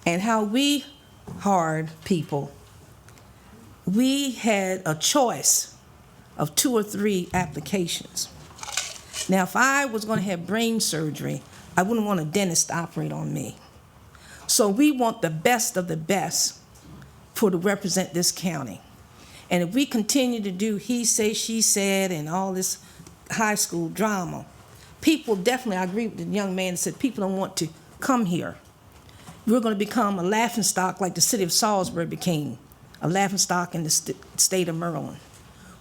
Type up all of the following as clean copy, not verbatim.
and how we hired people, we had a choice of 2 or 3 applications. Now, if I was going to have brain surgery, I wouldn't want a dentist to operate on me. So we want the best of the best to represent this county. And if we continue to do he say, she said, and all this high school drama, people definitely, I agree with the young man that said people don't want to come here. We're going to become a laughingstock like the city of Salisbury became a laughingstock in the state of Maryland.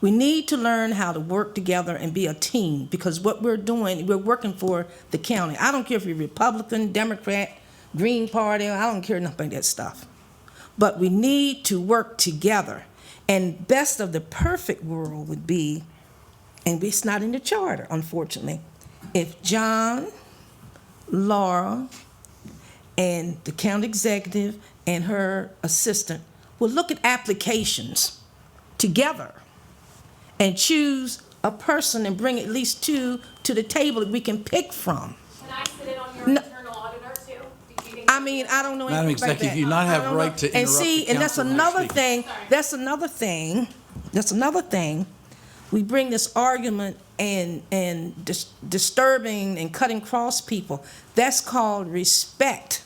We need to learn how to work together and be a team, because what we're doing, we're working for the county. I don't care if you're Republican, Democrat, Green Party, I don't care nothing about that stuff. But we need to work together. And best of the perfect world would be, and it's not in the charter, unfortunately, if John, Laura, and the county executive and her assistant will look at applications together and choose a person and bring at least 2 to the table that we can pick from. Can I sit in on your internal auditor too? Do you think I mean, I don't know Madam anything about Executive, that. you do not have I don't right know. to interrupt And see, the and that's council when another they're speaking. thing, that's another thing. We bring this argument and disturbing and cutting across people. That's called respect.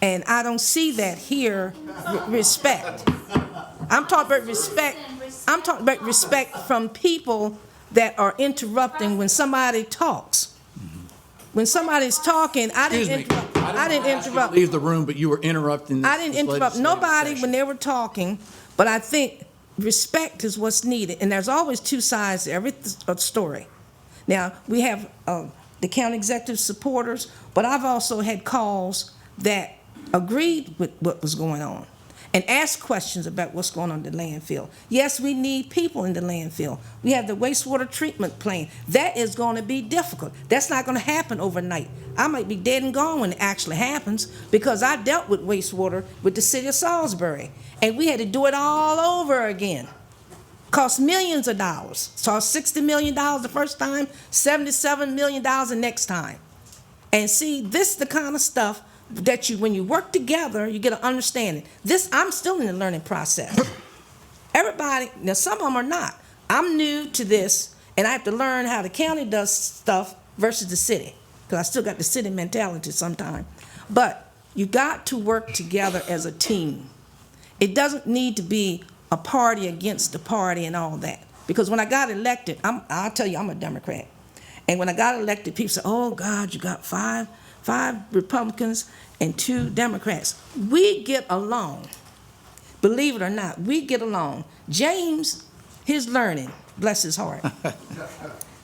And I don't see that here, respect. I'm talking about respect. I'm talking about respect from people that are interrupting when somebody talks. When somebody's talking, I didn't Excuse me. interrupt. I didn't interrupt. Leave the room, but you were interrupting this I didn't interrupt legislative nobody session. when they were talking, but I think respect is what's needed, and there's always 2 sides to every story. Now, we have the county executive supporters, but I've also had calls that agreed with what was going on and asked questions about what's going on in the landfill. Yes, we need people in the landfill. We have the wastewater treatment plant. That is going to be difficult. That's not going to happen overnight. I might be dead and gone when it actually happens, because I dealt with wastewater with the city of Salisbury, and we had to do it all over again. Cost millions of dollars. Cost $60 million the first time, $77 million the next time. And see, this is the kind of stuff that when you work together, you get an understanding. I'm still in the learning process. Everybody, now some of them are not. I'm new to this, and I have to learn how the county does stuff versus the city, because I still got the city mentality sometimes. But you got to work together as a team. It doesn't need to be a party against the party and all that. Because when I got elected, I'll tell you, I'm a Democrat. And when I got elected, people said, oh, God, you got five Republicans and 2 Democrats. We get along. Believe it or not, we get along. James, he's learning, bless his heart.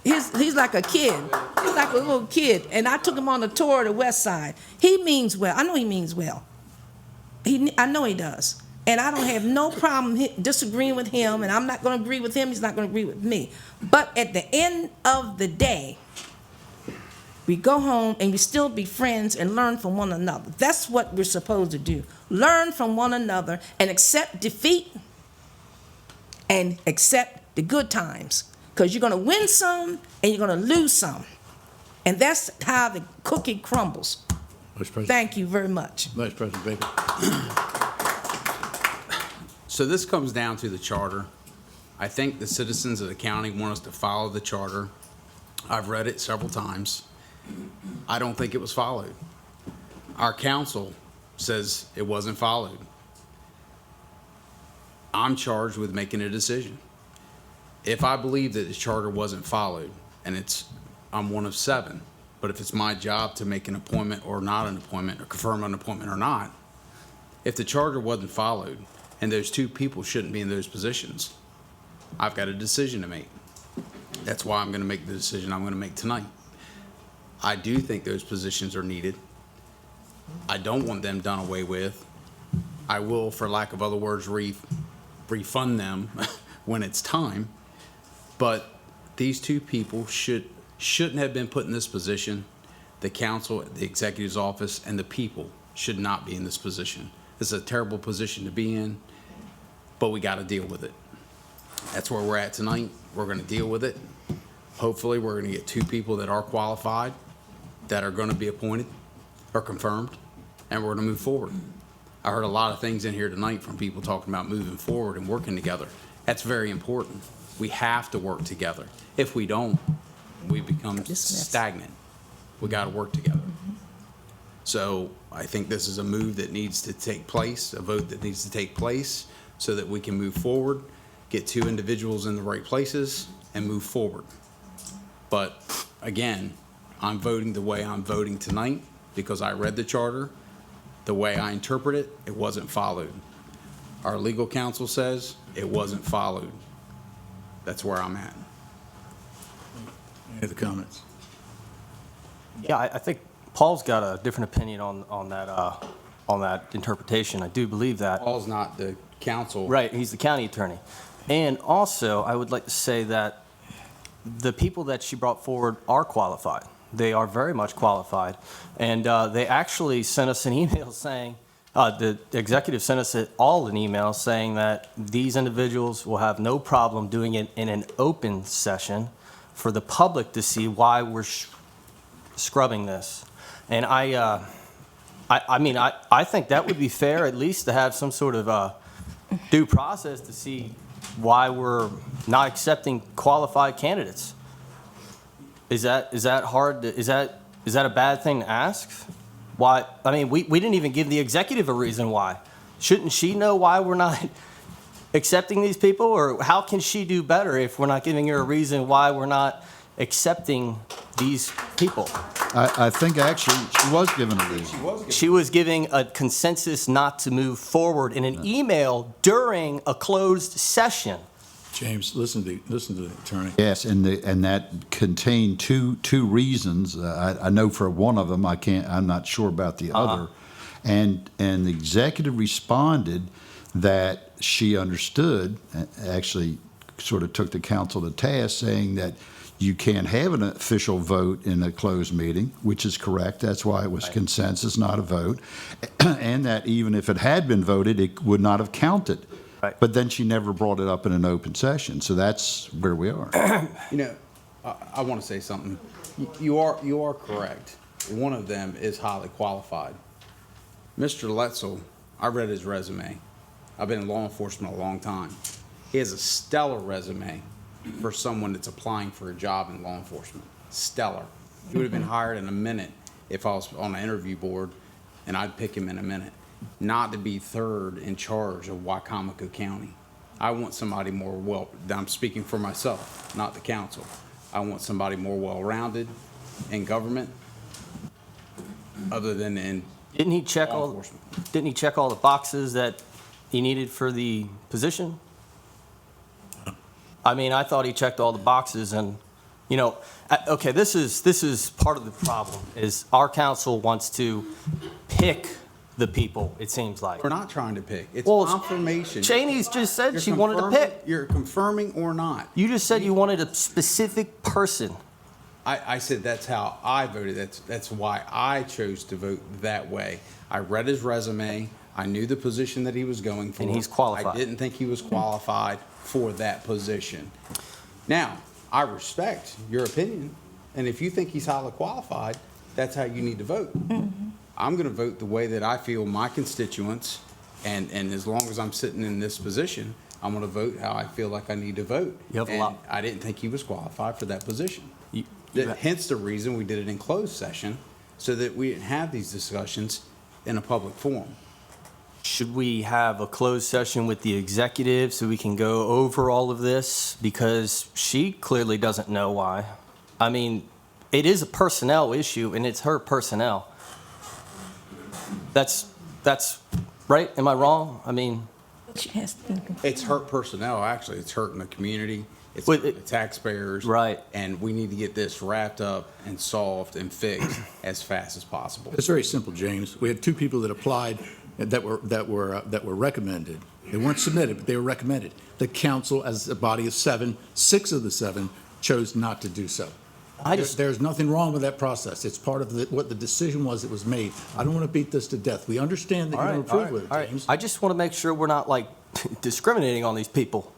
He's like a kid. He's like a little kid. And I took him on a tour of the West Side. He means well. I know he means well. I know he does. And I don't have no problem disagreeing with him, and I'm not going to agree with him. He's not going to agree with me. But at the end of the day, we go home and we still be friends and learn from one another. That's what we're supposed to do. Learn from one another and accept defeat and accept the good times. Because you're going to win some and you're going to lose some. And that's how the cookie crumbles. Vice President. Thank you very much. Vice President Baker. So this comes down to the charter. I think the citizens of the county want us to follow the charter. I've read it several times. I don't think it was followed. Our council says it wasn't followed. I'm charged with making a decision. If I believe that the charter wasn't followed, and I'm one of 7, but if it's my job to make an appointment or not an appointment, or confirm an appointment or not, if the charter wasn't followed, and those 2 people shouldn't be in those positions, I've got a decision to make. That's why I'm going to make the decision I'm going to make tonight. I do think those positions are needed. I don't want them done away with. I will, for lack of other words, refund them when it's time. But these 2 people shouldn't have been put in this position. The council, the executive's office, and the people should not be in this position. It's a terrible position to be in, but we got to deal with it. That's where we're at tonight. We're going to deal with it. Hopefully, we're going to get 2 people that are qualified, that are going to be appointed or confirmed, and we're going to move forward. I heard a lot of things in here tonight from people talking about moving forward and working together. That's very important. We have to work together. If we don't, we become stagnant. We got to work together. So I think this is a move that needs to take place, a vote that needs to take place so that we can move forward, get two individuals in the right places, and move forward. But again, I'm voting the way I'm voting tonight because I read the charter. The way I interpret it, it wasn't followed. Our legal counsel says it wasn't followed. That's where I'm at. Any other comments? Yeah, I think Paul's got a different opinion on that interpretation. I do believe that. Paul's not the counsel. Right, he's the county attorney. And also, I would like to say that the people that she brought forward are qualified. They are very much qualified. And they actually sent us an email saying, the executive sent us all an email saying that these individuals will have no problem doing it in an open session for the public to see why we're scrubbing this. And I think that would be fair, at least to have some sort of due process to see why we're not accepting qualified candidates. Is that hard? Is that a bad thing to ask? Why? I mean, we didn't even give the executive a reason why. Shouldn't she know why we're not accepting these people? Or how can she do better if we're not giving her a reason why we're not accepting these people? I think actually she was given a reason. She was giving a consensus not to move forward in an email during a closed session. James, listen to the attorney. Yes, and that contained two reasons. I know for one of them, I'm not sure about the other. And the executive responded that she understood, actually sort of took the council to task, saying that you can't have an official vote in a closed meeting, which is correct. That's why it was consensus, not a vote. And that even if it had been voted, it would not have counted. Right. But then she never brought it up in an open session. So that's where we are. You know, I want to say something. You are correct. One of them is highly qualified. Mr. Letzel, I read his resume. I've been in law enforcement a long time. He has a stellar resume for someone that's applying for a job in law enforcement. Stellar. He would have been hired in a minute if I was on an interview board, and I'd pick him in a minute. Not to be third in charge of Wicomico County. I want somebody more I'm speaking for myself, not the council. I want somebody more well-rounded in government other than in Didn't he check law all? enforcement. Didn't he check all the boxes that he needed for the position? I mean, I thought he checked all the boxes, and okay, this is part of the problem. Is our council wants to pick the people? It seems like We're not trying to pick. It's Well, confirmation. Cheney's just said You're she wanted to confirming- pick. You're confirming or not. You just said you wanted a specific person. I said that's how I voted. That's why I chose to vote that way. I read his resume. I knew the position that he was going for. And he's qualified. I didn't think he was qualified for that position. Now, I respect your opinion, and if you think he's highly qualified, that's how you need to vote. I'm going to vote the way that I feel my constituents, and as long as I'm sitting in this position, I'm going to vote how I feel like I need to vote. You have a And lot. I didn't think he was qualified for that position. You Hence the reason we did it in closed session, so that we didn't have these discussions in a public forum. Should we have a closed session with the executive so we can go over all of this? Because she clearly doesn't know why. I mean, it is a personnel issue, and it's her personnel. That's right? Am I wrong? I mean, She has to think of- It's hurt personnel, actually. It's hurting the community. It's Well, hurting the taxpayers. Right. And we need to get this wrapped up and solved and fixed as fast as possible. It's very simple, James. We had two people that applied that were recommended. They weren't submitted, but they were recommended. The council, as a body of seven, 6 of the 7 chose not to do so. There's nothing wrong with that process. It's part of what the decision was that was made. I don't want to beat this to death. We understand that you don't approve with it, all right. James. I just want to make sure we're not like discriminating on these people,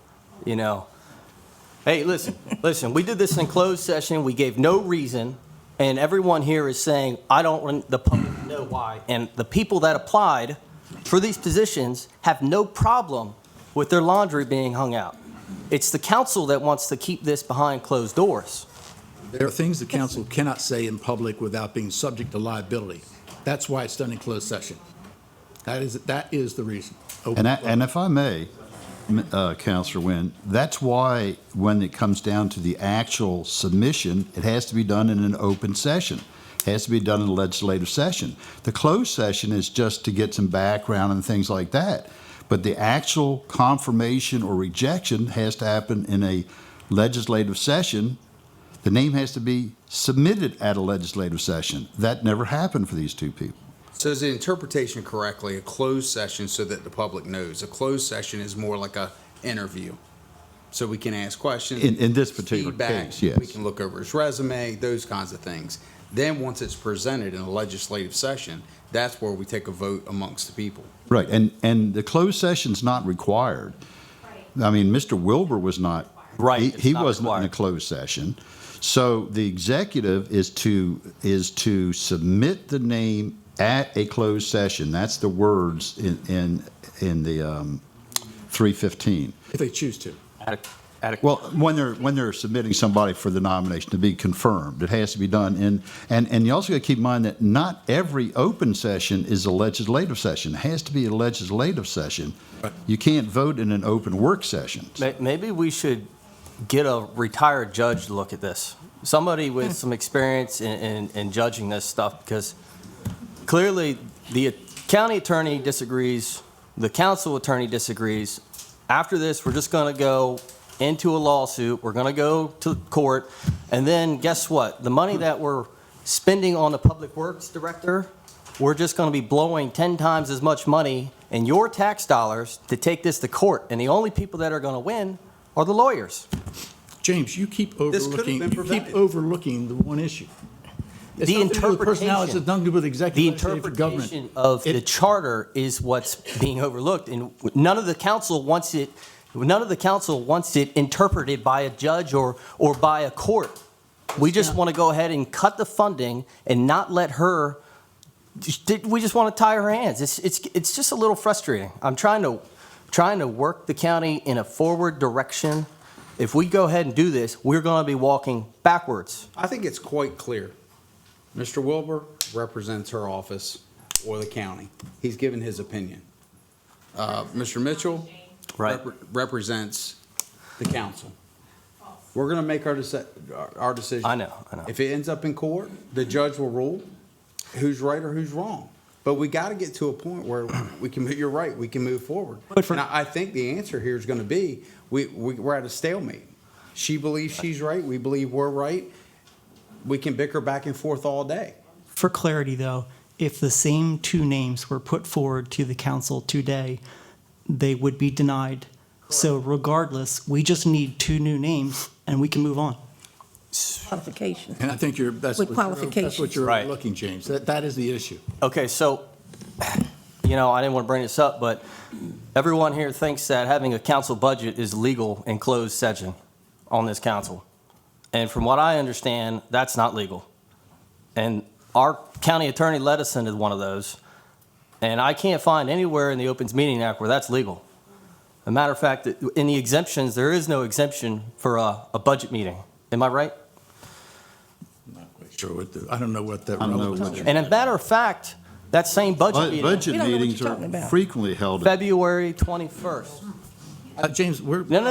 Hey, listen, we did this in closed session. We gave no reason, and everyone here is saying, I don't want the public to know why. And the people that applied for these positions have no problem with their laundry being hung out. It's the council that wants to keep this behind closed doors. There are things the council cannot say in public without being subject to liability. That's why it's done in closed session. That is the reason. And if I may, Counselor Wynn, that's why when it comes down to the actual submission, it has to be done in an open session. It has to be done in a legislative session. The closed session is just to get some background and things like that. But the actual confirmation or rejection has to happen in a legislative session. The name has to be submitted at a legislative session. That never happened for these two people. So is the interpretation correctly, a closed session so that the public knows? A closed session is more like a interview. So we can ask questions. In this particular feedback, case, yes. We can look over his resume, those kinds of things. Then once it's presented in a legislative session, that's where we take a vote amongst the people. Right, and the closed session's not required. I mean, Mr. Wilbur was not. Right, He it's not wasn't in a required. closed session. So the executive is to submit the name at a closed session. That's the words in the 315. If they choose to. Well, when they're submitting somebody for the nomination to be confirmed, it has to be done. And you also got to keep in mind that not every open session is a legislative session. It has to be a legislative session. Right. You can't vote in an open work session. Maybe we should get a retired judge to look at this. Somebody with some experience in judging this stuff, because clearly the county attorney disagrees, the council attorney disagrees. After this, we're just going to go into a lawsuit, we're going to go to court, and then guess what? The money that we're spending on the public works director, we're just going to be blowing 10 times as much money in your tax dollars to take this to court, and the only people that are going to win are the lawyers. James, you keep This could have overlooking, been you prevented. keep overlooking the one issue. It's The nothing to do with personalities, it's nothing to do with The executive legislative government. interpretation of the charter is what's being overlooked, and none of the council wants it interpreted by a judge or by a court. We just want to go ahead and cut the funding and not let her, we just want to tie her hands. It's just a little frustrating. I'm trying to work the county in a forward direction. If we go ahead and do this, we're going to be walking backwards. I think it's quite clear. Mr. Wilbur represents her office or the county. He's given his opinion. Mr. Mitchell Right. represents the council. We're going to make our decision. I know. If it ends up in court, the judge will rule who's right or who's wrong. But we got to get to a point where we can, you're right, we can move forward. And I think the answer here is going to be, we're at a stalemate. She believes she's right, we believe we're right. We can bicker back and forth all day. For clarity, though, if the same two names were put forward to the council today, they would be denied. So regardless, we just need two new names and we can move on. Qualification. And I think that's With what qualifications. you're Right. looking, James. That is the issue. Okay, so, I didn't want to bring this up, but everyone here thinks that having a council budget is legal in closed session on this council. And from what I understand, that's not legal. And our county attorney led us into one of those. And I can't find anywhere in the Opens Meeting Act where that's legal. As a matter of fact, in the exemptions, there is no exemption for a budget meeting. Am I right? I'm not quite sure what I don't know what that. I don't know relevance what is. And as a matter of fact, that same budget meeting, Budget We don't know what meetings you're are talking about. frequently held at February 21st. James, we're. No.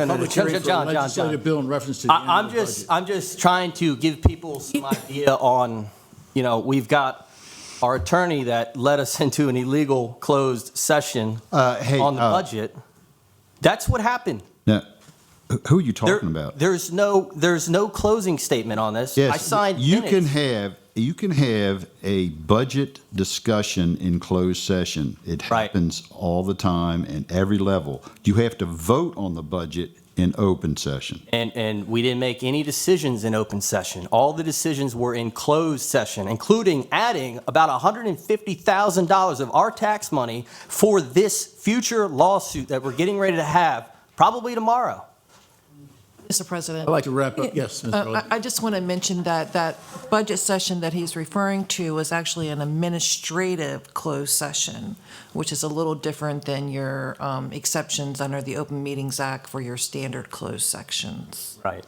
Public hearing for a John. legislative bill in reference to the annual budget. I'm just trying to give people some idea on, we've got our attorney that led us into an illegal closed session on the budget. That's what happened. Now, who are you There- talking about? There's no closing statement on this. I Yes, signed you minutes. you can have a budget discussion in closed session. It Right. happens all the time and every level. You have to vote on the budget in open session. And we didn't make any decisions in open session. All the decisions were in closed session, including adding about $150,000 of our tax money for this future lawsuit that we're getting ready to have, probably tomorrow. Mr. President. I'd like to wrap up. Yes, Ms. Rowley. I just want to mention that that budget session that he's referring to was actually an administrative closed session, which is a little different than your exceptions under the Open Meetings Act for your standard closed sections. Right.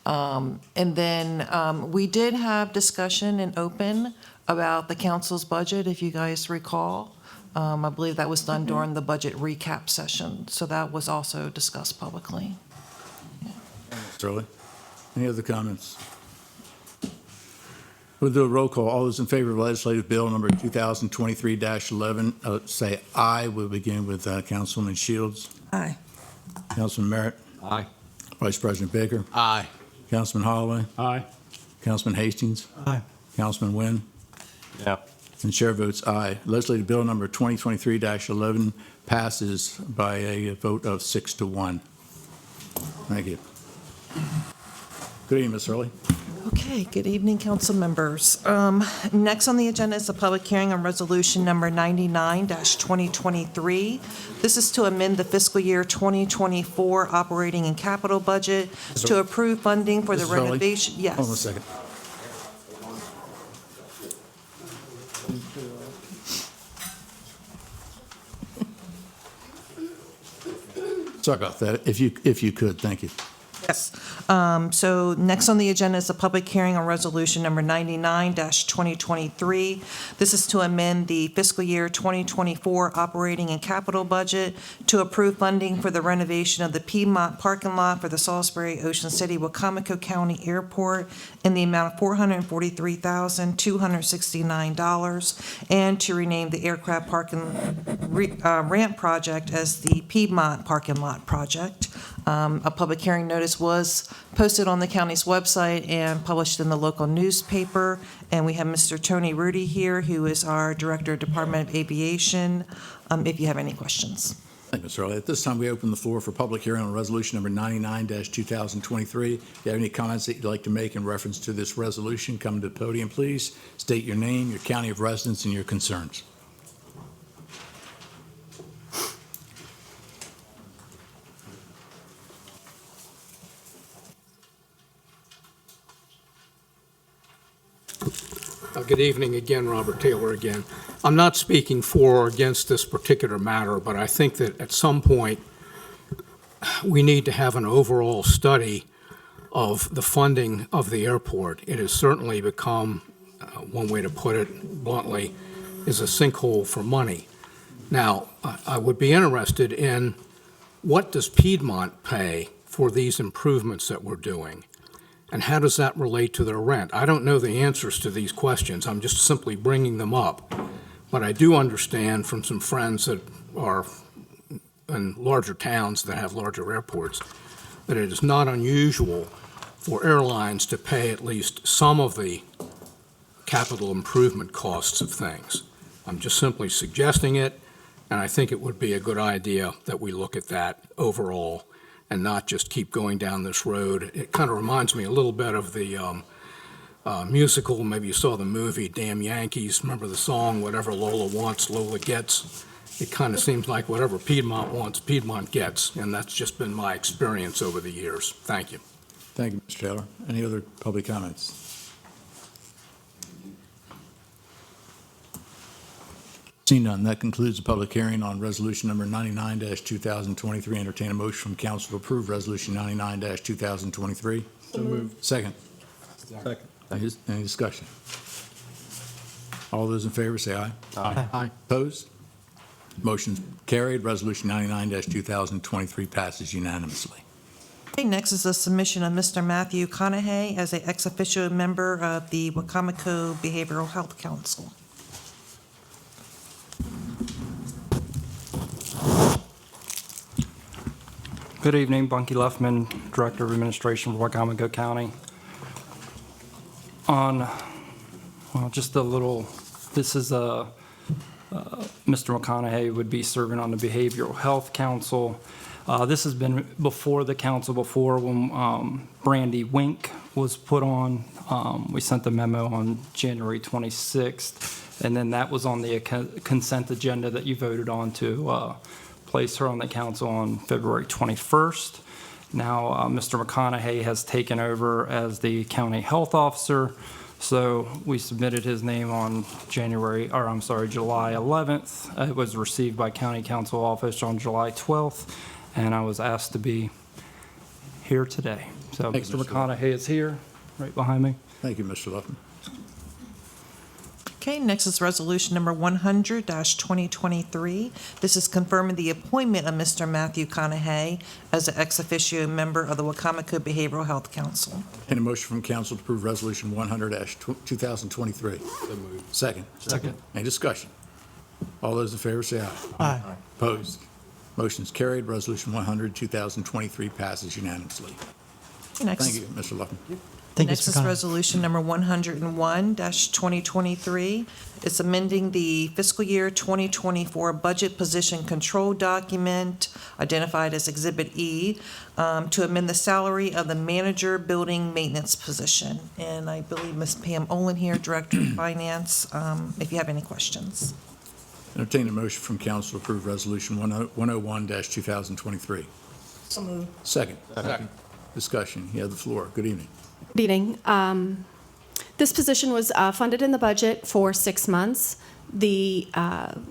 And then we did have discussion in open about the council's budget, if you guys recall. I believe that was done during the budget recap session, so that was also discussed publicly. Ms. Rowley. Any other comments? We'll do a roll call. All those in favor of legislative bill number 2023-11, say aye. We'll begin with Councilman Shields. Aye. Councilman Merritt. Aye. Vice President Baker. Aye. Councilman Holloway. Aye. Councilman Hastings. Aye. Councilman Wynn. Yeah. And chair votes aye. Legislative bill number 2023-11 passes by a vote of 6-1. Thank you. Good evening, Ms. Hurley. Okay, good evening, council members. Next on the agenda is a public hearing on resolution number 99-2023. This is to amend the fiscal year 2024 operating and capital budget to approve funding for the Mrs. Hurley? renovation. Yes. Hold on a second. Sorry about that. If you could, thank you. Yes. So next on the agenda is a public hearing on resolution number 99-2023. This is to amend the fiscal year 2024 operating and capital budget to approve funding for the renovation of the Piedmont parking lot for the Salisbury Ocean City Wicomico County Airport in the amount of $443,269, and to rename the aircraft parking ramp project as the Piedmont parking lot project. A public hearing notice was posted on the county's website and published in the local newspaper. And we have Mr. Tony Rudy here, who is our Director of Department of Aviation, if you have any questions. Thank you, Ms. Hurley. At this time, we open the floor for public hearing on resolution number 99-2023. If you have any comments that you'd like to make in reference to this resolution, come to the podium, please. State your name, your county of residence, and your concerns. Good evening again, Robert Taylor again. I'm not speaking for or against this particular matter, but I think that at some point we need to have an overall study of the funding of the airport. It has certainly become, one way to put it bluntly, is a sinkhole for money. Now, I would be interested in what does Piedmont pay for these improvements that we're doing? And how does that relate to their rent? I don't know the answers to these questions. I'm just simply bringing them up. But I do understand from some friends that are in larger towns that have larger airports that it is not unusual for airlines to pay at least some of the capital improvement costs of things. I'm just simply suggesting it, and I think it would be a good idea that we look at that overall and not just keep going down this road. It kind of reminds me a little bit of the musical, maybe you saw the movie, Damn Yankees. Remember the song, Whatever Lola Wants, Lola Gets? It kind of seems like whatever Piedmont wants, Piedmont gets, and that's just been my experience over the years. Thank you. Thank you, Mr. Taylor. Any other public comments? Seeing none, that concludes the public hearing on resolution number 99-2023. Entertain a motion from council to approve resolution 99-2023. So moved. Second. Second. Any discussion? All those in favor say aye. Aye. Aye. Opposed? Motion carried. Resolution 99-2023 passes unanimously. Okay, next is a submission of Mr. Matthew Conahay as an ex officio member of the Wicomico Behavioral Health Council. Good evening, Bunky Luffman, Director of Administration for Wicomico County. Just a little, this is Mr. McConaughey would be serving on the Behavioral Health Council. This has been before the council before when Brandy Wink was put on. We sent the memo on January 26th, and then that was on the consent agenda that you voted on to place her on the council on February 21st. Now, Mr. McConaughey has taken over as the county health officer, so we submitted his name on July 11th. It was received by county council office on July 12th, and I was asked to be here today. So Thank you, Mr. Mr. McConaughey is here, right behind me. Thank you, Mr. Luffman. Okay, next is Resolution Number 100-2023. This is confirming the appointment of Mr. Matthew Conahey as an ex officio member of the Wicomico Behavioral Health Council. Entertain a motion from council to approve Resolution 100-2023. Second. Second. Any discussion? All those in favor say aye. Aye. Opposed? Motion's carried. Resolution 100-2023 passes unanimously. Next. Thank you, Mr. Luffman. Thank you, Next Mr. is Conlon. Resolution Number 101-2023. It's amending the fiscal year 2024 budget position control document identified as Exhibit E to amend the salary of the manager building maintenance position. And I believe Ms. Pam Olin here, Director of Finance, if you have any questions. Entertain a motion from council to approve Resolution 101-2023. So moved. Second. Discussion. You have the floor. Good evening. Good evening. This position was funded in the budget for 6 months. The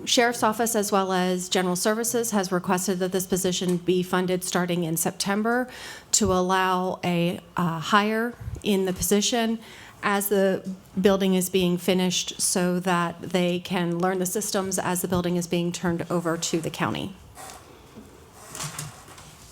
Sheriff's Office, as well as General Services, has requested that this position be funded starting in September to allow a hire in the position as the building is being finished so that they can learn the systems as the building is being turned over to the county.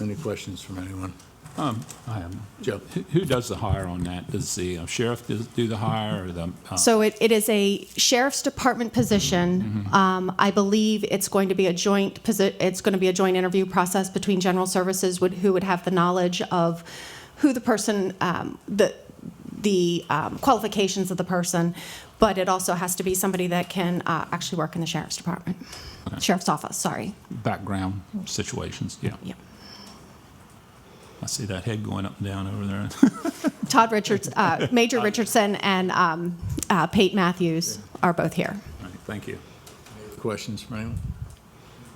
Any questions from anyone? I have. Joe? Who does the hire on that? Does the sheriff do the hire or the? So it is a sheriff's department position. I believe it's going to be a joint interview process between General Services, who would have the knowledge of who the person, the qualifications of the person, but it also has to be somebody that can actually work in the sheriff's department, sheriff's office. Sorry. Background situations, yeah. Yeah. I see that head going up and down over there. Todd Richards, Major Richardson, and Pate Matthews are both here. All right, thank you. Questions from anyone?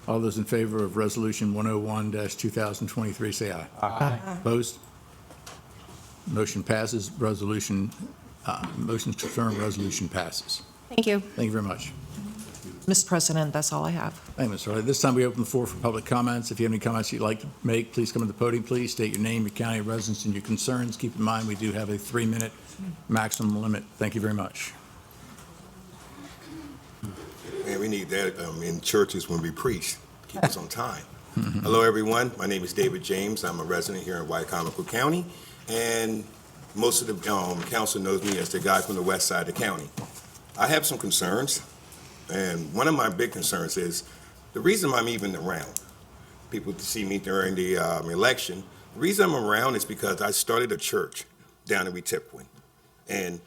All those in favor of Resolution 101-2023, say aye. Aye. Opposed? Motion passes. Motion to confirm resolution passes. Thank you. Thank you very much. Mr. President, that's all I have. Thank you, Ms. Harley. This time we open the floor for public comments. If you have any comments you'd like to make, please come to the podium, please. State your name, your county of residence, and your concerns. Keep in mind, we do have a 3-minute maximum limit. Thank you very much. Man, we need that in churches when we preach. Keep us on time. Hello, everyone. My name is David James. I'm a resident here in Wicomico County, and most of the council knows me as the guy from the west side of the county. I have some concerns, and one of my big concerns is the reason I'm even around. People see me during the election. The reason I'm around is because I started a church down in Wicomico, and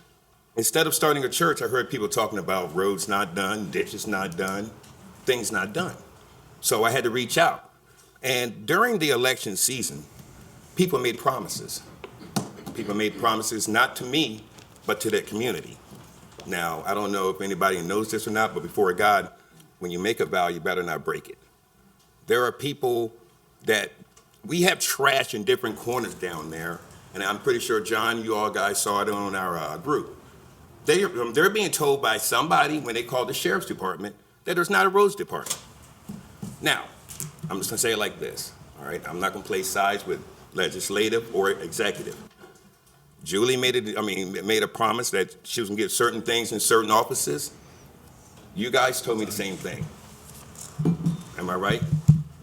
instead of starting a church, I heard people talking about roads not done, ditches not done, things not done. So I had to reach out. And during the election season, people made promises. People made promises not to me, but to their community. Now, I don't know if anybody knows this or not, but before God, when you make a vow, you better not break it. There are people that, we have trash in different corners down there, and I'm pretty sure, John, you all guys saw it on our group. They're being told by somebody when they call the sheriff's department that there's not a roads department. Now, I'm just gonna say it like this, all right? I'm not gonna play sides with legislative or executive. Julie made a promise that she was gonna get certain things in certain offices. You guys told me the same thing. Am I right?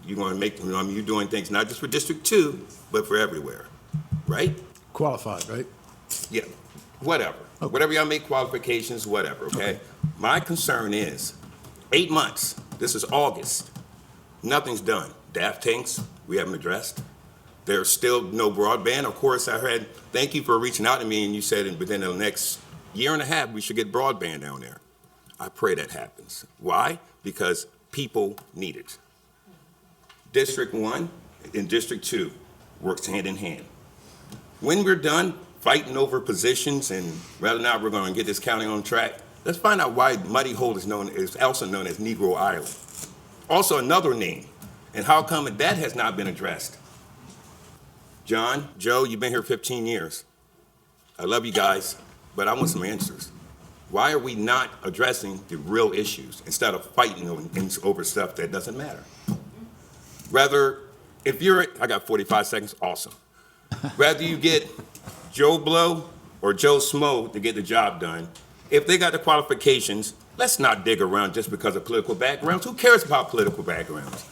You're gonna make, you're doing things not just for District 2, but for everywhere, right? Qualified, right? Yeah, whatever. Okay. Whatever y'all make qualifications, whatever, okay? My concern is 8 months, this is August, nothing's done. DAF tanks, we haven't addressed. There's still no broadband. Of course, I heard, thank you for reaching out to me, and you said within the next year and a half, we should get broadband down there. I pray that happens. Why? Because people need it. District 1 and District 2 works hand in hand. When we're done fighting over positions and whether or not we're going to get this county on track, let's find out why Muddy Hole is also known as Negro Island. Also another name. And how come that has not been addressed? John, Joe, you've been here 15 years. I love you guys, but I want some answers. Why are we not addressing the real issues instead of fighting over stuff that doesn't matter? Rather, I got 45 seconds, awesome. Rather you get Joe Blow or Joe Smo to get the job done, if they got the qualifications, let's not dig around just because of political backgrounds. Who cares about political backgrounds?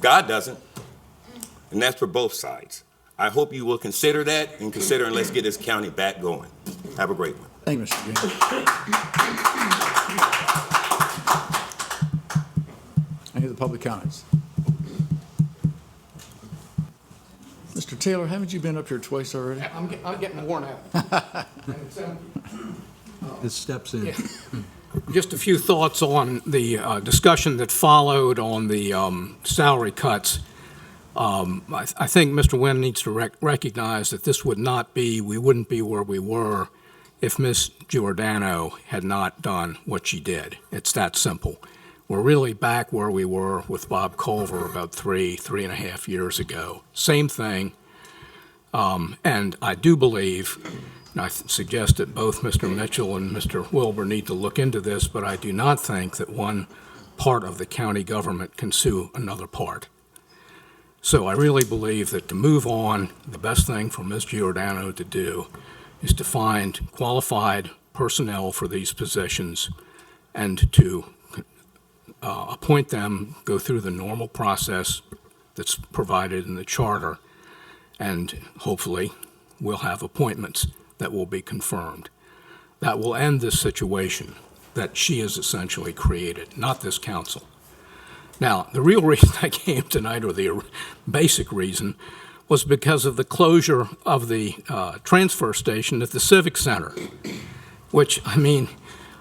God doesn't. And that's for both sides. I hope you will consider that and let's get this county back going. Have a great one. Thank you, Mr. James. Any of the public comments? Mr. Taylor, haven't you been up here twice already? I'm getting worn out. It steps in. Just a few thoughts on the discussion that followed on the salary cuts. I think Mr. Wynn needs to recognize that we wouldn't be where we were if Ms. Giordano had not done what she did. It's that simple. We're really back where we were with Bob Culver about three and a half years ago. Same thing. And I do believe, and I suggest that both Mr. Mitchell and Mr. Wilbur need to look into this, but I do not think that one part of the county government can sue another part. So I really believe that to move on, the best thing for Ms. Giordano to do is to find qualified personnel for these positions and to appoint them, go through the normal process that's provided in the charter, and hopefully we'll have appointments that will be confirmed. That will end this situation that she has essentially created, not this council. Now, the real reason I came tonight, or the basic reason, was because of the closure of the transfer station at the Civic Center, which, I mean,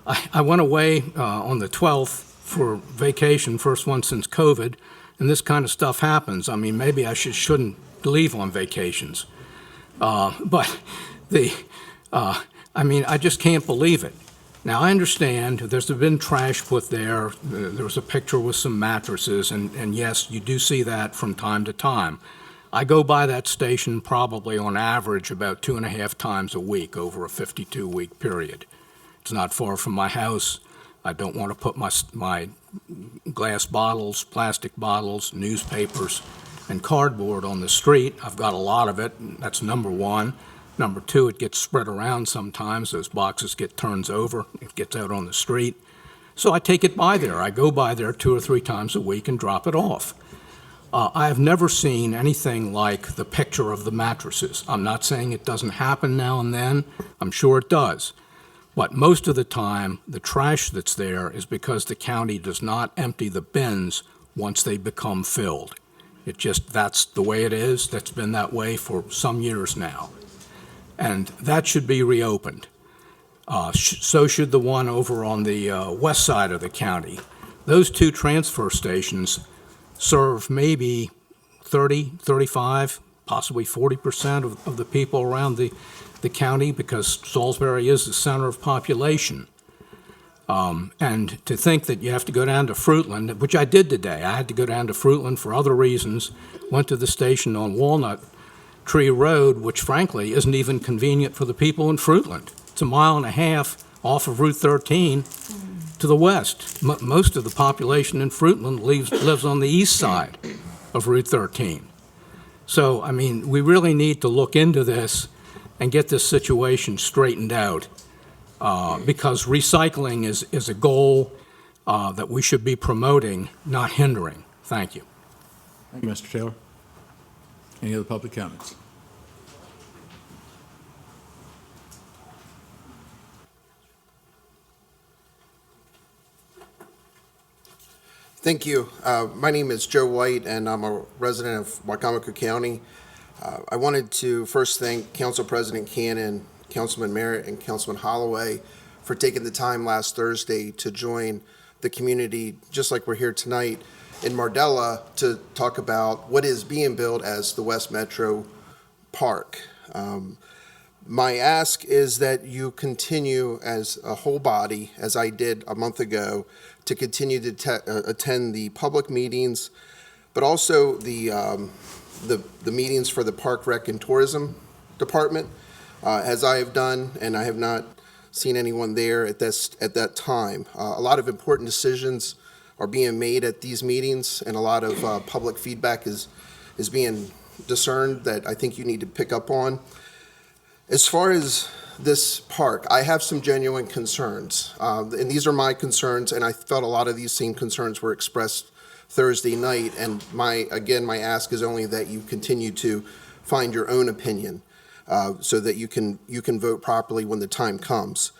I went away on the 12th for vacation, first one since COVID, and this kind of stuff happens. I mean, maybe I shouldn't leave on vacations. But I just can't believe it. Now, I understand there's been trash put there. There was a picture with some mattresses, and yes, you do see that from time to time. I go by that station probably on average about 2.5 times a week over a 52-week period. It's not far from my house. I don't want to put my glass bottles, plastic bottles, newspapers, and cardboard on the street. I've got a lot of it. That's number one. Number two, it gets spread around sometimes. Those boxes get turned over. It gets out on the street. So I take it by there. I go by there 2 or 3 times a week and drop it off. I have never seen anything like the picture of the mattresses. I'm not saying it doesn't happen now and then. I'm sure it does. But most of the time, the trash that's there is because the county does not empty the bins once they become filled. That's the way it is. That's been that way for some years now. And that should be reopened. So should the one over on the west side of the county. Those 2 transfer stations serve maybe 30, 35, possibly 40% of the people around the county, because Salisbury is the center of population. And to think that you have to go down to Fruitland, which I did today. I had to go down to Fruitland for other reasons, went to the station on Walnut Tree Road, which frankly isn't even convenient for the people in Fruitland. It's 1.5 miles off of Route 13 to the west. Most of the population in Fruitland lives on the east side of Route 13. So, I mean, we really need to look into this and get this situation straightened out, because recycling is a goal that we should be promoting, not hindering. Thank you. Thank you, Mr. Taylor. Any other public comments? Thank you. My name is Joe White, and I'm a resident of Wicomico County. I wanted to first thank Council President Cannon, Councilman Merritt, and Councilman Holloway for taking the time last Thursday to join the community, just like we're here tonight in Mardella, to talk about what is being built as the West Metro Park. My ask is that you continue as a whole body, as I did a month ago, to continue to attend the public meetings, but also the the meetings for the Park, Rec, and Tourism Department, as I have done, and I have not seen anyone there at that time. A lot of important decisions are being made at these meetings, and a lot of public feedback is being discerned that I think you need to pick up on. As far as this park, I have some genuine concerns, and these are my concerns, and I felt a lot of these same concerns were expressed Thursday night, and my ask is only that you continue to find your own opinion, so that you can vote properly when the time comes.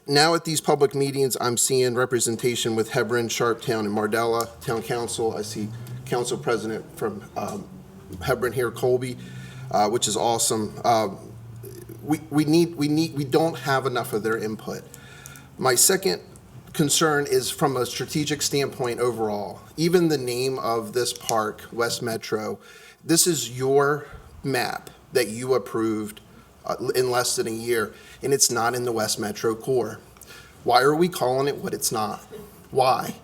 Now at these public meetings, I'm seeing representation with Hebron, Sharptown, and Mardella Town Council. I see Council President from Hebron here, Colby, which is awesome. We don't have enough of their input. My second concern is from a strategic standpoint overall. Even the name of this park, West Metro, this is your map that you approved in less than a year, and it's not in the West Metro core. Why are we calling it what it's not? Why?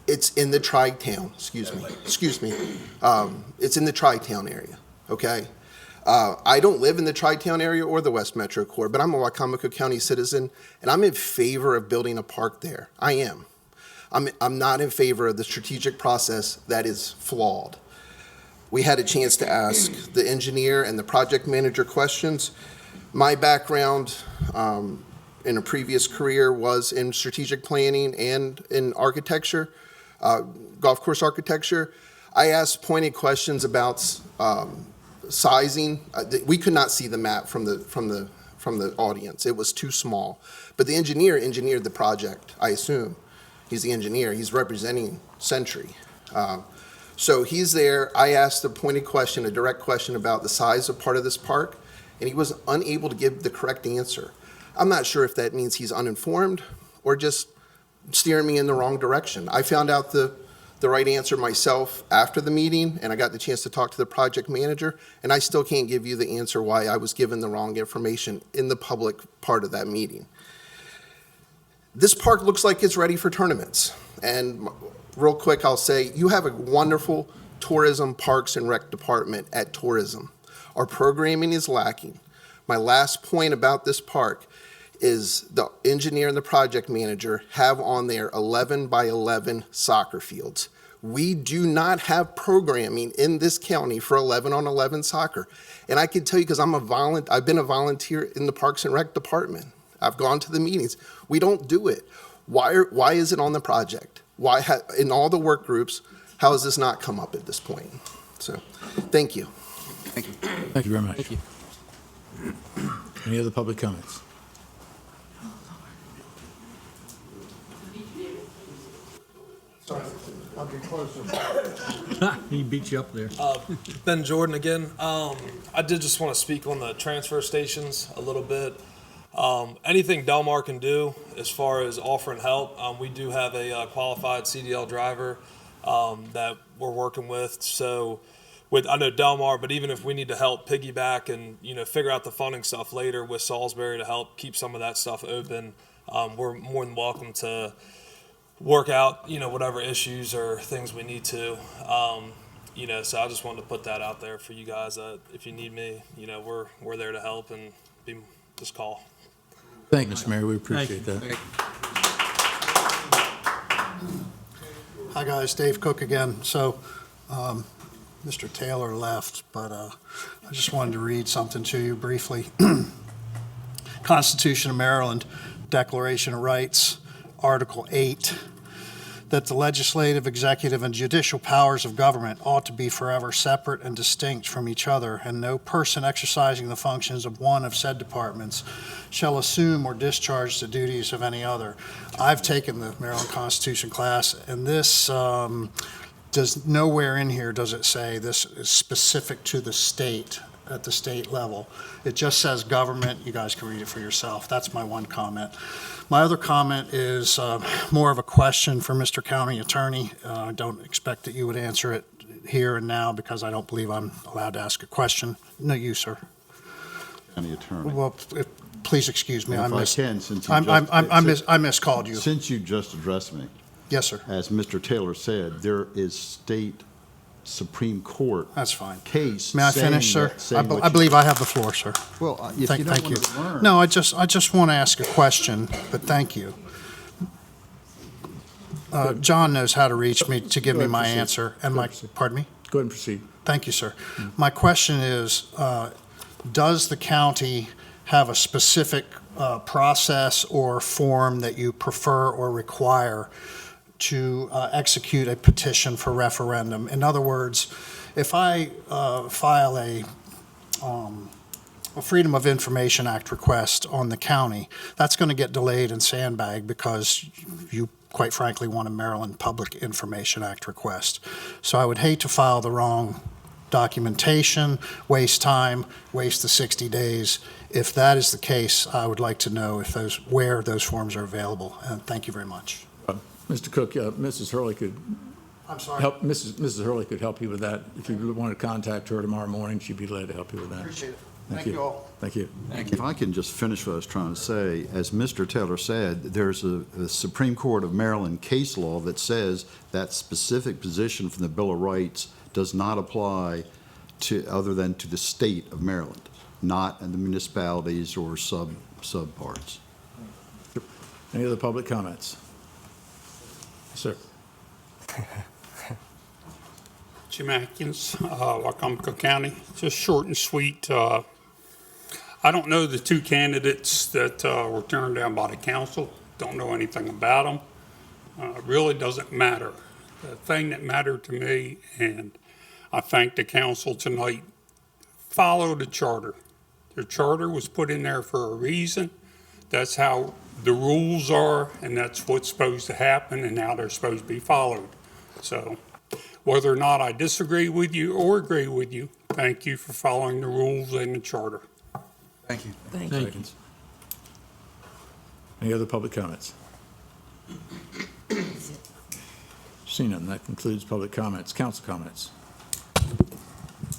It's in the Tri-Town, excuse me. It's in the Tri-Town area, okay? I don't live in the Tri-Town area or the West Metro core, but I'm a Wicomico County citizen, and I'm in favor of building a park there. I am. I'm not in favor of the strategic process that is flawed. We had a chance to ask the engineer and the project manager questions. My background in a previous career was in strategic planning and in architecture, golf course architecture. I asked pointed questions about sizing. We could not see the map from the audience. It was too small. But the engineer engineered the project, I assume. He's the engineer. He's representing Century. So he's there. I asked a pointed question, a direct question about the size of part of this park, and he was unable to give the correct answer. I'm not sure if that means he's uninformed or just steering me in the wrong direction. I found out the right answer myself after the meeting, and I got the chance to talk to the project manager, and I still can't give you the answer why I was given the wrong information in the public part of that meeting. This park looks like it's ready for tournaments, and real quick, I'll say, you have a wonderful tourism, parks, and rec department at tourism. Our programming is lacking. My last point about this park is the engineer and the project manager have on there 11 by 11 soccer fields. We do not have programming in this county for 11 on 11 soccer. And I can tell you, because I've been a volunteer in the Parks and Rec department. I've gone to the meetings. We don't do it. Why is it on the project? Why, in all the work groups, how has this not come up at this point? So, thank you. Thank you. Thank you very much. Thank you. Any other public comments? Sorry, I'll get closer. He beat you up there. Ben Jordan again. I did just want to speak on the transfer stations a little bit. Anything Delmar can do as far as offering help, we do have a qualified CDL driver that we're working with. So I know Delmar, but even if we need to help piggyback and figure out the funding stuff later with Salisbury to help keep some of that stuff open, we're more than welcome to work out whatever issues or things we need to. So I just wanted to put that out there for you guys. If you need me, we're there to help and just call. Thank you, Mr. Mayor. We appreciate that. Hi, guys. Dave Cook again. So, Mr. Taylor left, but I just wanted to read something to you briefly. Constitution of Maryland, Declaration of Rights, Article 8, that the legislative, executive, and judicial powers of government ought to be forever separate and distinct from each other, and no person exercising the functions of one of said departments shall assume or discharge the duties of any other. I've taken the Maryland Constitution class, and this does nowhere in here does it say this is specific to the state at the state level. It just says government. You guys can read it for yourself. That's my one comment. My other comment is more of a question for Mr. County Attorney. I don't expect that you would answer it here and now because I don't believe I'm allowed to ask a question. No, you, sir. County Attorney. Well, please excuse me. I miscalled you. Since you just addressed me. Yes, sir. As Mr. Taylor said, there is state Supreme Court That's fine. case. May I saying finish, sir? that- saying what I you- believe I have the floor, sir. Well, if you don't Thank want you. to learn. No, I just want to ask a question, but thank you. John knows how to reach me to give Go me ahead, my proceed. answer, and Go my, ahead, proceed. pardon me? Go ahead and proceed. Thank you, sir. My question is, does the county have a specific process or form that you prefer or require to execute a petition for referendum? In other words, if I file a Freedom of Information Act request on the county, that's going to get delayed and sandbagged because you, quite frankly, want a Maryland Public Information Act request. So I would hate to file the wrong documentation, waste time, waste the 60 days. If that is the case, I would like to know if where those forms are available. And thank you very much. Mr. Cook, Mrs. Hurley could I'm sorry. help, Mrs. Hurley could help you with that. If you want to contact her tomorrow morning, she'd be glad to help you with that. Appreciate it. Thank Thank you. you all. Thank you. If I can just finish what I was trying to say, as Mr. Taylor said, there's a Supreme Court of Maryland case law that says that specific position from the Bill of Rights does not apply to, other than to the state of Maryland, not in the municipalities or subparts. Any other public comments? Sir. Jim Atkins, Wicomico County. Just short and sweet. I don't know the two candidates that were turned down by the council. Don't know anything about them. It really doesn't matter. The thing that mattered to me, and I thank the council tonight, follow the charter. The charter was put in there for a reason. That's how the rules are, and that's what's supposed to happen and how they're supposed to be followed. So whether or not I disagree with you or agree with you, thank you for following the rules and the charter. Thank you. Thank you. Seconds. Any other public comments? Seeing none, that concludes public comments. Council comments.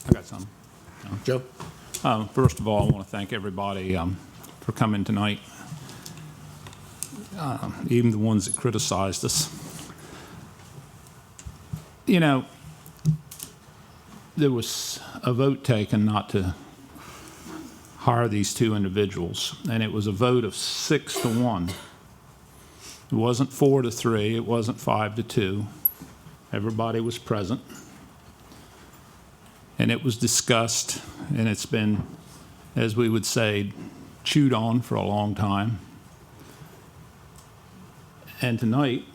I got some. Joe? First of all, I want to thank everybody for coming tonight, even the ones that criticized us. You know, there was a vote taken not to hire these two individuals, and it was a vote of 6-1. It wasn't 4-3, it wasn't 5-2. Everybody was present. And it was discussed, and it's been, as we would say, chewed on for a long time. And tonight,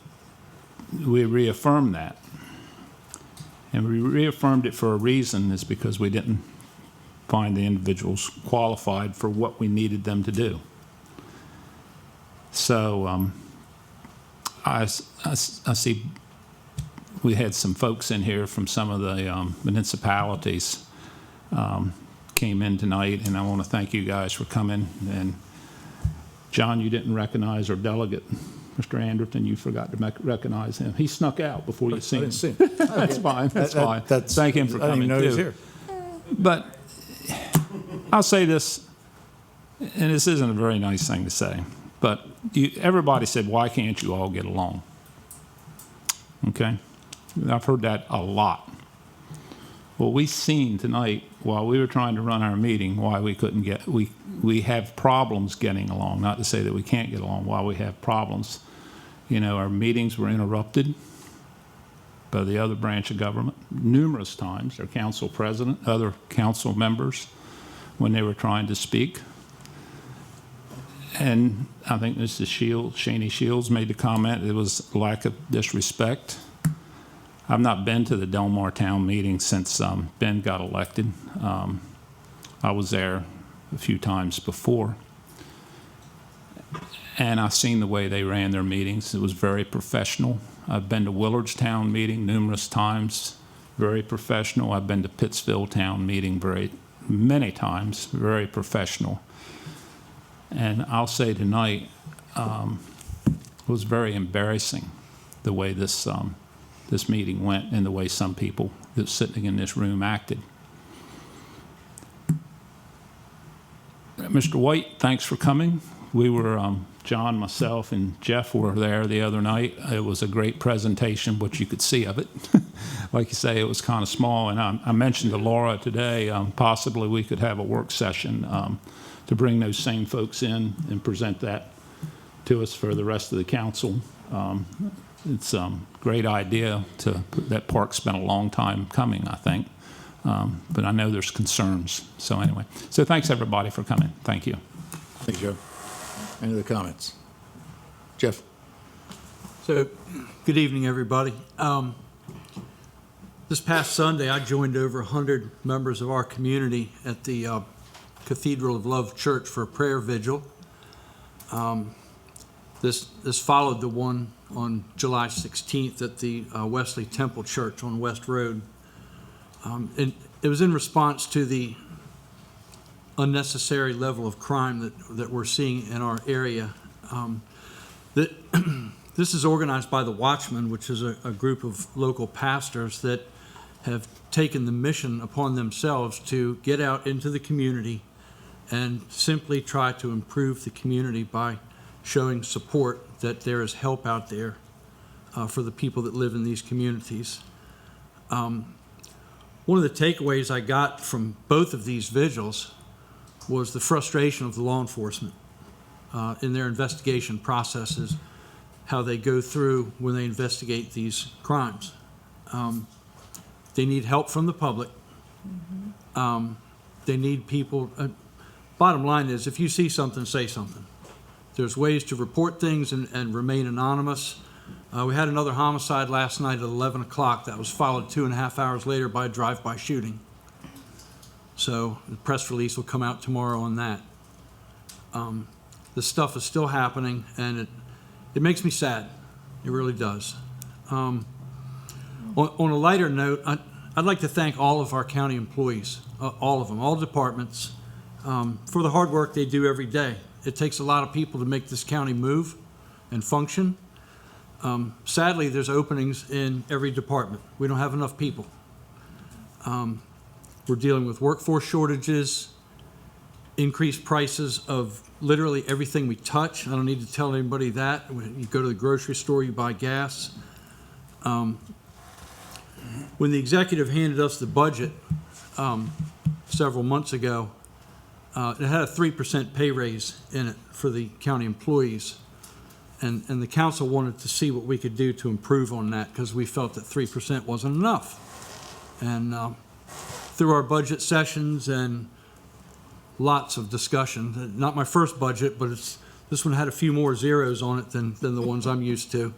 we reaffirmed that. And we reaffirmed it for a reason, is because we didn't find the individuals qualified for what we needed them to do. So I see we had some folks in here from some of the municipalities came in tonight, and I want to thank you guys for coming. And John, you didn't recognize our delegate, Mr. Anderton. You forgot to recognize him. He snuck out before you seen him. I didn't see him. That's fine. That's fine. Thank him for I didn't coming even know he was too. here. But I'll say this, and this isn't a very nice thing to say, but everybody said, why can't you all get along? Okay? I've heard that a lot. Well, we seen tonight, while we were trying to run our meeting, why we couldn't get, we have problems getting along. Not to say that we can't get along, why we have problems. You know, our meetings were interrupted by the other branch of government numerous times, our council president, other council members, when they were trying to speak. And I think Mrs. Shaney Shields made the comment, it was lack of disrespect. I've not been to the Delmar Town meeting since Ben got elected. I was there a few times before. And I've seen the way they ran their meetings. It was very professional. I've been to Willard's Town meeting numerous times, very professional. I've been to Pittsville Town meeting many times, very professional. And I'll say tonight, it was very embarrassing the way this meeting went and the way some people that sitting in this room acted. Mr. White, thanks for coming. we were, John, myself, and Jeff were there the other night. It was a great presentation, what you could see of it. Like you say, it was kind of small, and I mentioned to Laura today, possibly we could have a work session to bring those same folks in and present that to us for the rest of the council. It's a great idea that park's been a long time coming, I think. But I know there's concerns. So anyway, so thanks everybody for coming. Thank you. Thank you, Joe. Any other comments? Jeff? So, good evening, everybody. This past Sunday, I joined over 100 members of our community at the Cathedral of Love Church for a prayer vigil. This followed the one on July 16th at the Wesley Temple Church on West Road. And it was in response to the unnecessary level of crime that we're seeing in our area. This is organized by the Watchmen, which is a group of local pastors that have taken the mission upon themselves to get out into the community and simply try to improve the community by showing support that there is help out there for the people that live in these communities. One of the takeaways I got from both of these vigils was the frustration of the law enforcement in their investigation processes, how they go through when they investigate these crimes. They need help from the public. They need people. Bottom line is, if you see something, say something. There's ways to report things and remain anonymous. We had another homicide last night at 11 o'clock that was followed 2.5 hours later by a drive-by shooting. So the press release will come out tomorrow on that. This stuff is still happening, and it makes me sad. It really does. On a lighter note, I'd like to thank all of our county employees, all of them, all departments, for the hard work they do every day. It takes a lot of people to make this county move and function. Sadly, there's openings in every department. We don't have enough people. We're dealing with workforce shortages, increased prices of literally everything we touch. I don't need to tell anybody that. When you go to the grocery store, you buy gas. When the executive handed us the budget several months ago, it had a 3% pay raise in it for the county employees. And the council wanted to see what we could do to improve on that because we felt that 3% wasn't enough. And through our budget sessions and lots of discussion, not my first budget, but this one had a few more zeros on it than the ones I'm used to.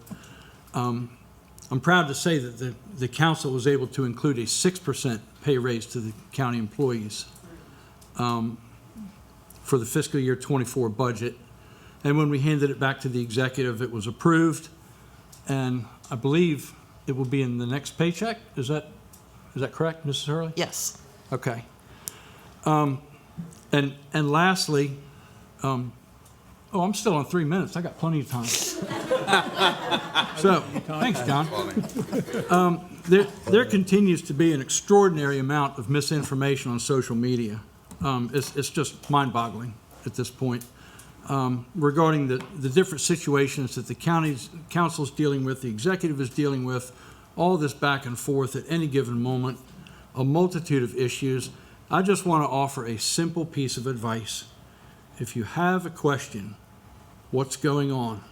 I'm proud to say that the council was able to include a 6% pay raise to the county employees for the fiscal year 24 budget. And when we handed it back to the executive, it was approved. And I believe it will be in the next paycheck. Is that correct, Mrs. Hurley? Yes. Okay. And lastly, I'm still on 3 minutes. I got plenty of time. So, thanks, John. There continues to be an extraordinary amount of misinformation on social media. It's just mind-boggling at this point. Regarding the different situations that the council's dealing with, the executive is dealing with, all this back and forth at any given moment, a multitude of issues. I just want to offer a simple piece of advice. If you have a question, what's going on,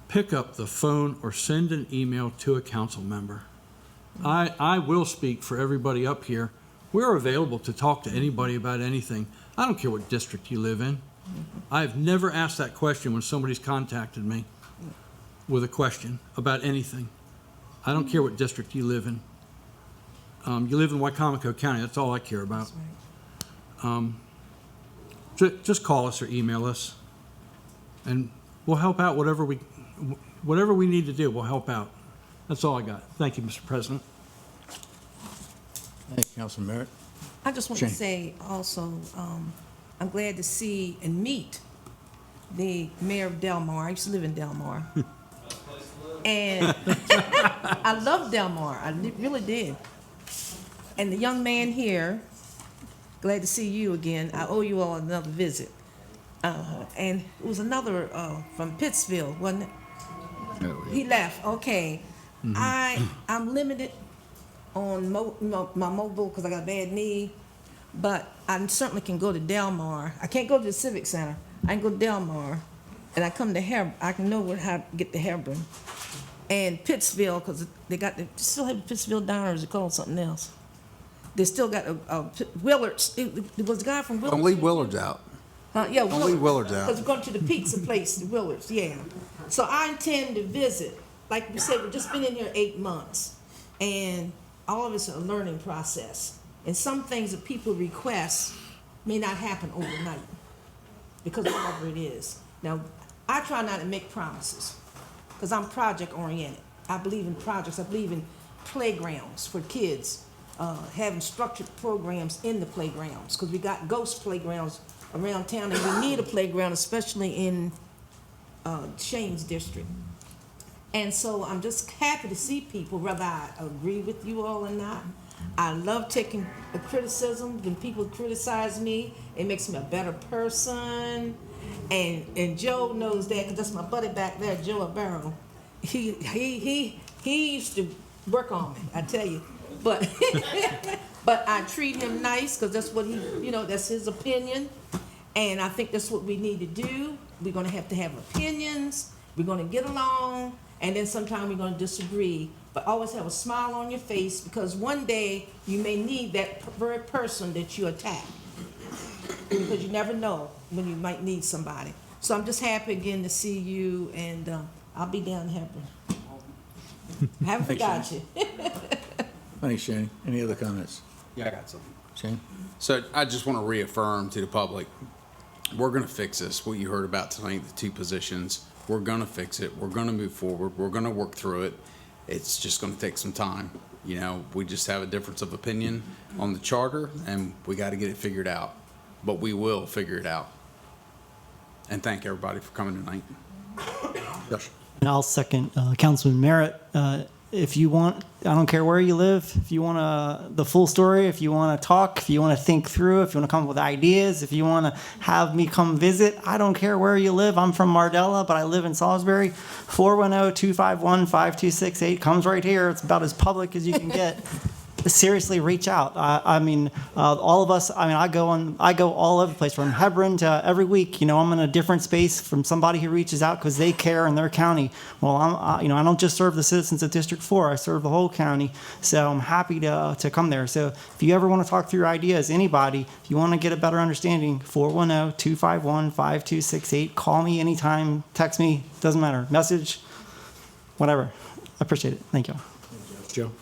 pick up the phone or send an email to a council member. I will speak for everybody up here. We're available to talk to anybody about anything. I don't care what district you live in. I've never asked that question when somebody's contacted me with a question about anything. I don't care what district you live in. You live in Wicomico County, that's all I care about. Just call us or email us, and we'll help out whatever we need to do, we'll help out. That's all I got. Thank you, Mr. President. Thank you, Councilman Merritt. I just want Shane. to say also, I'm glad to see and meet the mayor of Delmar. I used to live in Delmar. And I love Delmar. I really did. And the young man here, glad to see you again. I owe you all another visit. And it was another from Pittsfield, wasn't it? He left. Okay. I'm limited on my mobile because I got a bad knee, but I certainly can go to Delmar. I can't go to the Civic Center. I can go to Delmar, and I come to I can know how to get to Hebron. And Pittsfield, because they still have the Pittsfield Diner, or is it called something else? They still got Willard's. It was the guy from Willard's. Don't leave Willard's out. Yeah, Don't leave Willard's out. because we're going to the pizza place, the Willard's, yeah. So I intend to visit. Like we said, we've just been in here 8 months, and all of it's a learning process. And some things that people request may not happen overnight because of whatever it is. Now, I try not to make promises because I'm project-oriented. I believe in projects. I believe in playgrounds for kids, having structured programs in the playgrounds because we got ghost playgrounds around town, and we need a playground, especially in Shane's district. And so I'm just happy to see people, whether I agree with you all or not. I love taking a criticism. When people criticize me, it makes me a better person. And Joe knows that, because that's my buddy back there, Joe Barrow. He used to work on me, I tell you. But but I treat him nice because that's what that's his opinion. And I think that's what we need to do. We're going to have opinions. We're going to get along. And then sometimes we're going to disagree. But always have a smile on your face because one day you may need that very person that you attack. Because you never know when you might need somebody. So I'm just happy again to see you, and I'll be down in Hebron. I haven't forgot you. Thanks, Shane. Any other comments? Yeah, I got something. Shane? So I just want to reaffirm to the public, we're going to fix this, what you heard about tonight, the 2 positions. We're going to fix it. We're going to move forward. We're going to work through it. It's just going to take some time. We just have a difference of opinion on the charter, and we got to get it figured out. But we will figure it out. And thank everybody for coming tonight. Yes. And I'll second Councilman Merritt. If you want, I don't care where you live, if you want the full story, if you want to talk, if you want to think through, if you want to come up with ideas, if you want to have me come visit, I don't care where you live. I'm from Mardella, but I live in Salisbury. 410-251-5268 comes right here. It's about as public as you can get. Seriously, reach out. All of us. I go all over the place from Hebron to every week. I'm in a different space from somebody who reaches out because they care in their county. Well, I don't just serve the citizens of District 4. I serve the whole county. So I'm happy to come there. So if you ever want to talk through ideas, anybody, if you want to get a better understanding, 410-251-5268. Call me anytime. Text me. Doesn't matter. Message. Whatever. I appreciate it. Thank you. Joe?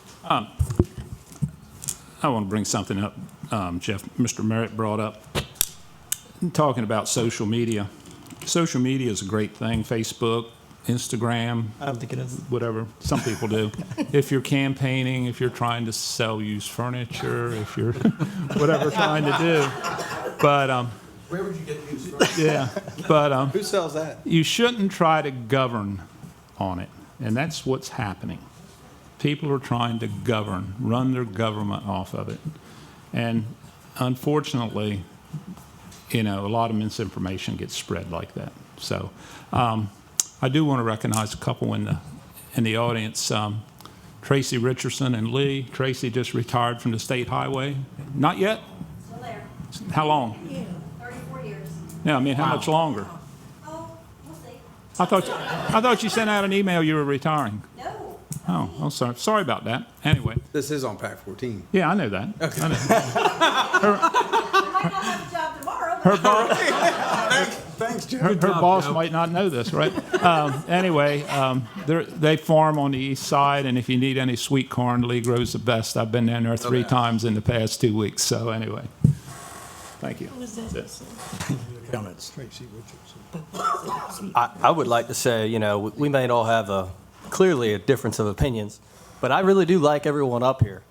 I want to bring something up, Jeff, Mr. Merritt brought up, talking about social media. Social media is a great thing, Facebook, Instagram. I don't think it is. Whatever, some people do. If you're campaigning, if you're trying to sell used furniture, if you're whatever trying to do. But where would you get used furniture? yeah, but who sells that? You shouldn't try to govern on it, and that's what's happening. People are trying to run their government off of it. And unfortunately, a lot of misinformation gets spread like that. So I do want to recognize a couple in the audience. Tracy Richardson and Lee. Tracy just retired from the state highway. Not yet? Still there. How long? Yeah. 34 years. Yeah, how much longer? Oh, we'll see. I thought you sent out an email you were retiring. No. Oh, I'm sorry. Sorry about that. Anyway. This is on Pack 14. Yeah, I know that. Okay. I know. I might not have a job tomorrow. Thanks, Joe. Her boss might not know this, right? Anyway, they farm on the east side, and if you need any sweet corn, Lee grows the best. I've been down there 3 times in the past 2 weeks. So anyway, thank you. Comments? I would like to say, we may all have clearly a difference of opinions, but I really do like everyone up here.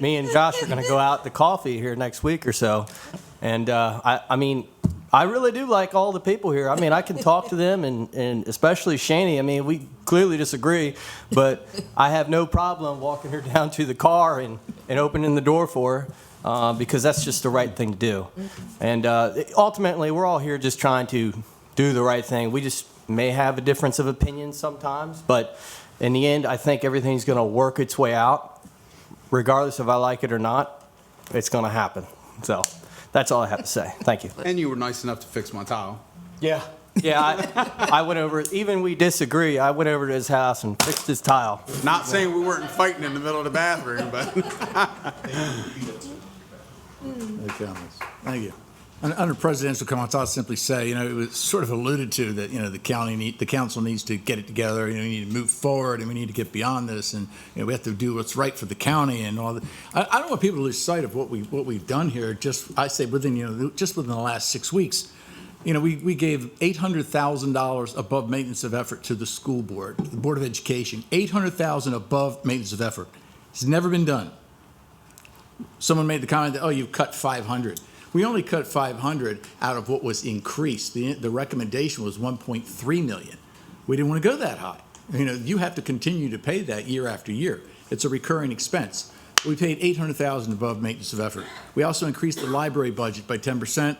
Me and Josh are going to go out to coffee here next week or so, and I really do like all the people here. I can talk to them, and especially Shani. We clearly disagree, but I have no problem walking her down to the car and opening the door for her. because that's just the right thing to do. And ultimately, we're all here just trying to do the right thing. We just may have a difference of opinion sometimes, but in the end, I think everything's going to work its way out. Regardless if I like it or not, it's going to happen. So that's all I have to say. Thank you. And you were nice enough to fix my tile. Yeah. Yeah, I went over, even we disagree, I went over to his house and fixed his tile. Not saying we weren't fighting in the middle of the bathroom, but. No comments. Thank you. Under presidential comments, I'll simply say, it was sort of alluded to that, the council needs to get it together, we need to move forward, and we need to get beyond this, and, we have to do what's right for the county and all that. I don't want people to lose sight of what we've done here, just within the last 6 weeks. We gave $800,000 above maintenance of effort to the school board, the Board of Education, $800,000 above maintenance of effort. It's never been done. Someone made the comment that, you've cut 500. We only cut 500 out of what was increased. The recommendation was 1.3 million. We didn't want to go that high. You have to continue to pay that year after year. It's a recurring expense. We paid $800,000 above maintenance of effort. We also increased the library budget by 10%.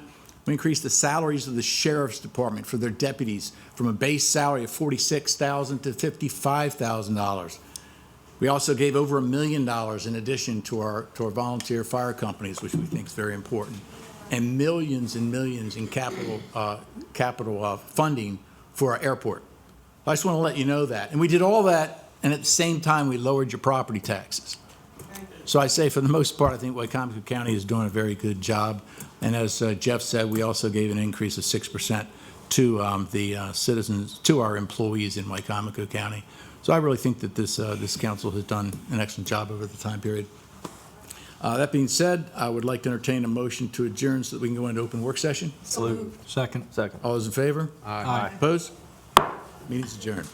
We increased the salaries of the sheriff's department for their deputies from a base salary of $46,000 to $55,000. We also gave over $1 million in addition to our volunteer fire companies, which we think is very important, and millions in capital funding for our airport. I just want to let you know that. And we did all that, and at the same time, we lowered your property taxes. So I say, for the most part, I think Wicomico County is doing a very good job. And as Jeff said, we also gave an increase of 6% to the citizens, to our employees in Wicomico County. So I really think that this council has done an excellent job over the time period. That being said, I would like to entertain a motion to adjourn so that we can go into open work session. Salute. Second. Second. All those in favor? Aye. Opposed? Meeting's adjourned.